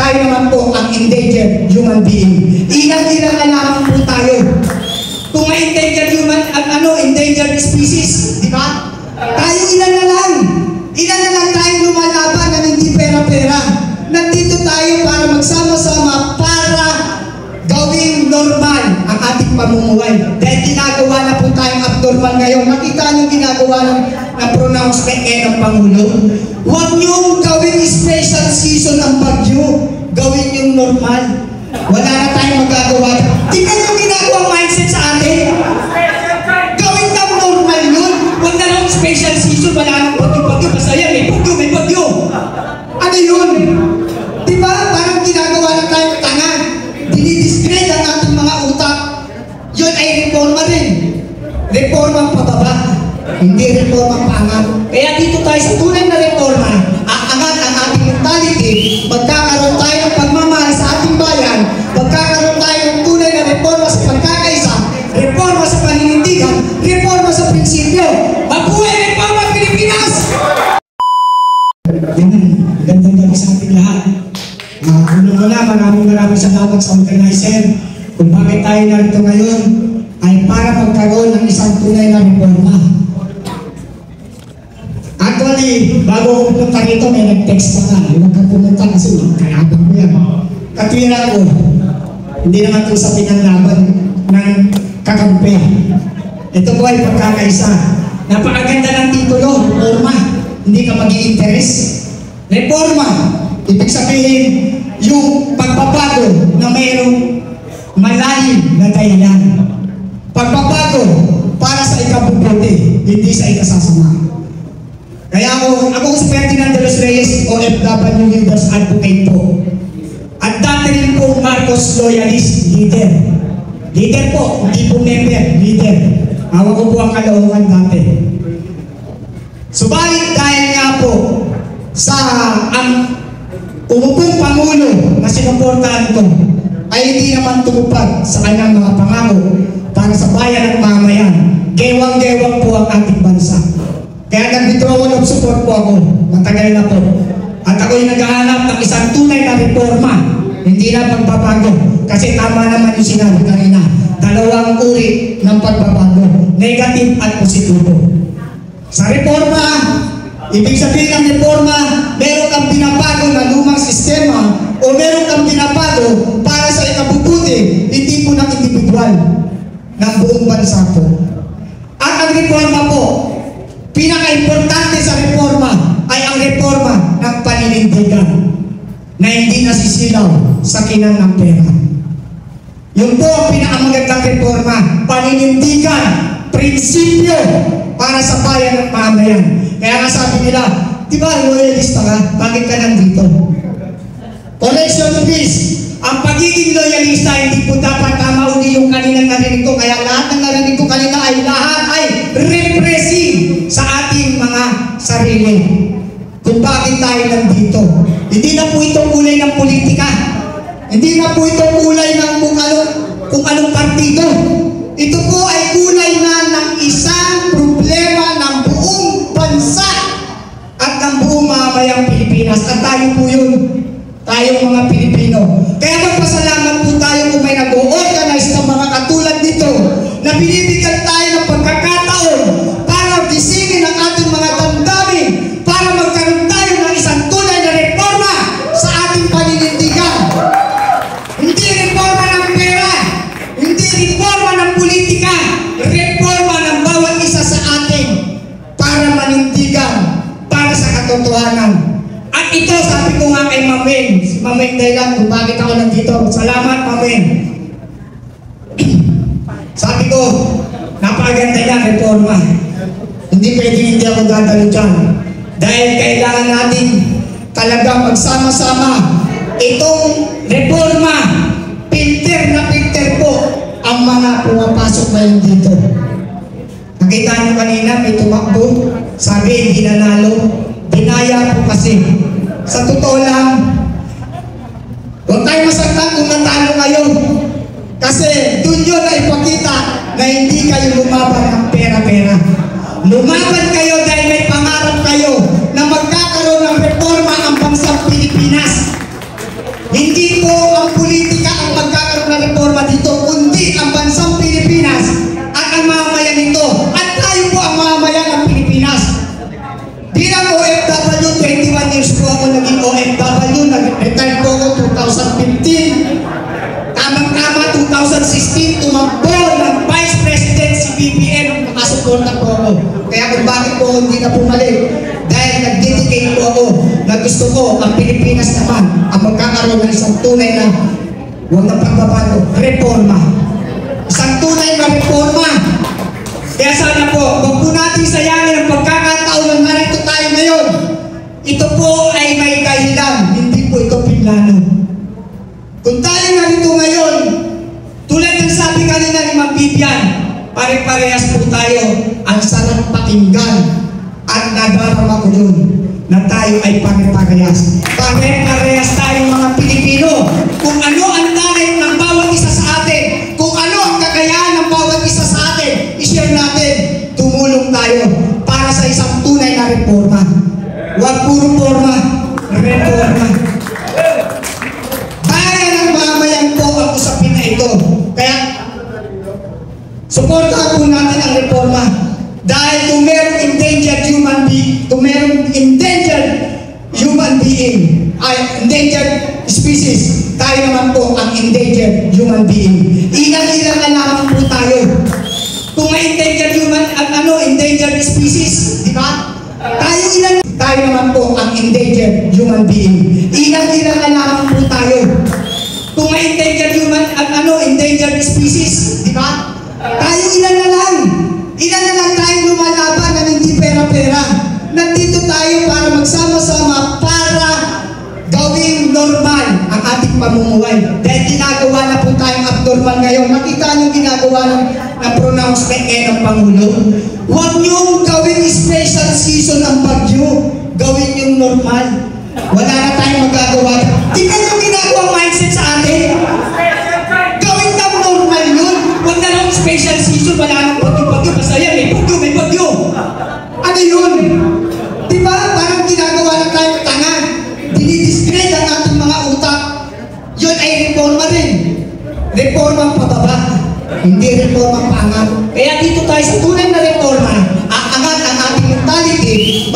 tayo naman po ang endangered human being. Ilang-ilang na lamang po tayo. Kung may endangered species, di ba? Tayo ilan na lang. Ilan na lang tayong lumalaban na hindi pera-pera. Nandito tayo para magsama-sama para gawing normal ang ating pamumuhay. Dahil ginagawa na po tayong abnormal ngayon. Nakita niyo ginagawa ng pronouncement ngayon ng Pangulo. Huwag niyong gawing special season ang bagyo. Gawin yung normal. Wala na tayong magagawa. Tingnan yung ginagawa mindset sa atin. Gawin na normal yun. Huwag na lang special season. Wala nang bagyo-bagyo. Masaya, may bagyo. Ano yun? Diba? Parang ginagawa na tayong tanga. Dinidisgrade ang ating mga utak. Yun ay reforma rin. Reformang pababa. Hindi reformang pangat. Kaya dito tayo sa tunay na reforma, aangat ang ating mentality, magkakaroon tayo ng pagmamahal sa ating bayan, magkakaroon tayo ng tunay na reforma sa pagkakaisa, reforma sa paninindigan, reforma sa prinsipyo. Mabuhay reforma Pilipinas! Gandang gabi sa ating lahat. Unang-una, maraming salamat sa organizer kung bakit tayo narito ngayon ay para magkaroon ng isang tunay na reforma. Actually, bago ako pumunta rito, may nag-text pa ka. Huwag kang pumunta kasi kayabang mo yan. Katwira ko, hindi naman ito sa pinanglaban ng kakampi. Ito po ay pagkakaisa. Napakaganda ng titulo, reforma. Hindi ka mag-i-interest. Reforma, ibig sabihin, yung pagbabago na mayroong malalim na dahilan. Pagbabago para sa ikabubuti, hindi sa ikasasama. Kaya ako si Ferdinand de los Reyes, OFW Leaders Advocate po. At dati rin po Marcos Loyalist Leader. Leader po, hindi po member, leader. Hawak ko po ang kalooban dati. Subalit dahil nga po sa ang umupong Pangulo na sinuportahan ko ay hindi naman tumupad sa kanyang mga pangako para sa bayan at mamayan. Gewang-gewang po ang ating bansa. Kaya nag-withdrawal of support po ako. Matagal na po. At ako'y naghahanap ng isang tunay na reforma. Hindi na pagbabago. Kasi tama naman yung sinabi kanina. Dalawang uri ng pagbabago. Negative at positibo. Sa reforma, ibig sabihin ng reforma, meron kang binabago na lumang sistema o meron kang binabago para sa ikabubuti, hindi po ng individual, ng buong bansa po. At ang reforma po, pinaka-importante sa reforma ay ang reforma ng paninindigan na hindi nasisilaw sa kinang ng pera. Yun po ang pinakamagandang reforma, paninindigan, prinsipyo para sa bayan at mamayan. Kaya nga sabi nila, di ba loyalista ka? Bakit ka nandito? Correction please. Ang pagiging loyalista, hindi po dapat tama uli yung kanilang narinig ko. Kaya lahat ng narinig ko kanina ay lahat ay repressive sa ating mga sarili. Kung bakit tayo nandito. Hindi na po itong kulay ng politika. Hindi na po itong kulay ng kung anong partido. Ito po ay kulay na ng isang problema ng buong bansa at ng buong mamamayang Pilipinas. At tayo po yun. Tayong mga Pilipino. Kaya magpasalamat po tayo kung may nag-o-organize ng mga katulad nito na binibigyan tayo ng pagkakataon para gisingin ang ating mga damdamin para magkaroon tayo ng isang tunay na reforma sa ating paninindigan. Hindi reforma ng pera, hindi reforma ng politika, reforma ng bawat isa sa atin para manindigan, para sa katotohanan. At ito, sabi ko nga kay Mameng, si Mameng dahilan kung bakit ako nandito. Salamat, Mameng. Sabi ko, napakaganda yan, reforma. Hindi pwedeng hindi ako dadalo dyan. Dahil kailangan natin talagang magsama-sama. Itong reforma, filter na filter po ang mga pumapasok ngayon dito. Nakita nyo kanina, may tumakbo. Sabi, hindi nanalo. Binaya po kasi. Sa totoo lang, huwag tayo masaktan kung natalo ngayon. Kasi doon yun na ipakita na hindi kayo lumaban ng pera-pera. Lumaban kayo dahil may pangarap kayo na magkakaroon ng reforma ang bansang Pilipinas. Hindi po ang politika ang magkakaroon ng reforma dito, kundi ang bansang Pilipinas at ang mamamayan nito. At tayo po ang mamamayan ng Pilipinas. Bilang OFW, 21 years po ako naging OFW, nag-retire po ako 2015. Tamang-tama 2016, tumakbo ng Vice President si BBM, nakasuporta po ako. Kaya kung bakit po ako hindi na bumalik, dahil nag-dedicate po ako na gusto ko ang Pilipinas naman ang magkakaroon ng isang tunay na huwag na pagbabago, reforma. Isang tunay na reforma. Kaya sana po, huwag po natin sayangin ang pagkakataon na narito tayo ngayon. Ito po ay may dahilan, hindi po ito pinlano. Kung tayo narito ngayon, tulad ng sabi kanina ni Ma'am Vivian, pare-parehas po tayo ang sarap pakinggan at nadarama ko yun na tayo ay pare-parehas. Pare-parehas tayong mga Pilipino. Kung ano ang talent ng bawat isa sa atin, kung ano ang kakayahan ng bawat isa sa atin, i-share natin, tumulong tayo para sa isang tunay na reforma. Huwag puro forma, reforma. Bayan ng mamayan po ang usapin na ito. Kaya, suportahan po natin ang reforma. Dahil kung merong endangered human being, endangered species, tayo naman po ang endangered human being. Ilang-ilang na lamang po tayo. Kung may endangered species, di ba? Tayo naman po ang endangered human being. Ilang-ilang na lamang po tayo. Kung may endangered species, di ba? Tayo ilan na lang tayong lumalaban na hindi pera-pera. Nandito tayo para magsama-sama para gawing normal ang ating pamumuhay. Dahil ginagawa na po tayong abnormal ngayon. Nakita niyong ginagawa ng pronouncement ng Pangulo. Huwag niyong gawing special season ang bagyo. Gawin yung normal. Wala na tayong magagawa. Tingnan yung ginagawa mindset sa atin. Gawin na normal yun. Huwag na lang special season. Wala nang bagyo-bagyo. Basta yan, may bagyo. Ano yun? Diba? Parang ginagawa na tayong tanga. Dinidisgrade ang ating mga utak. Yun ay reforma rin. Reforma pababa. Hindi reforma paangat. Kaya dito tayo sa tunay na reforma, aangat ang ating mentality,